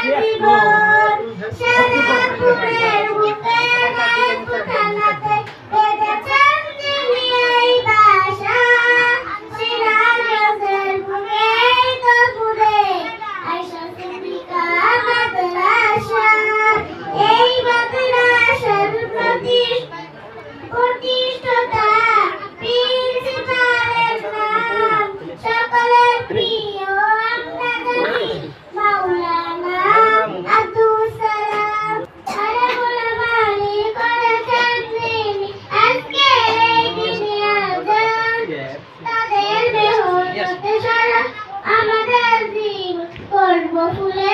জীবন সারাপুরের বুকে খানাতে বেঁধেছেন তিনি এই বাসা সিরাজের বুকে কপুরে আয়শা সিদ্দিকা মাদ্রাসা এই মাদ্রাসার প্রতিষ্ঠাতা প্রিন্সিপালের নাম সকলের প্রিয় আমরা জানি মাওলানা আব্দুল সালাম আলামুল মানি করেছেন তিনি আজকে এই দিনে আজান তাদের মেহনতে সারা আমাদের দিন করব ফুলে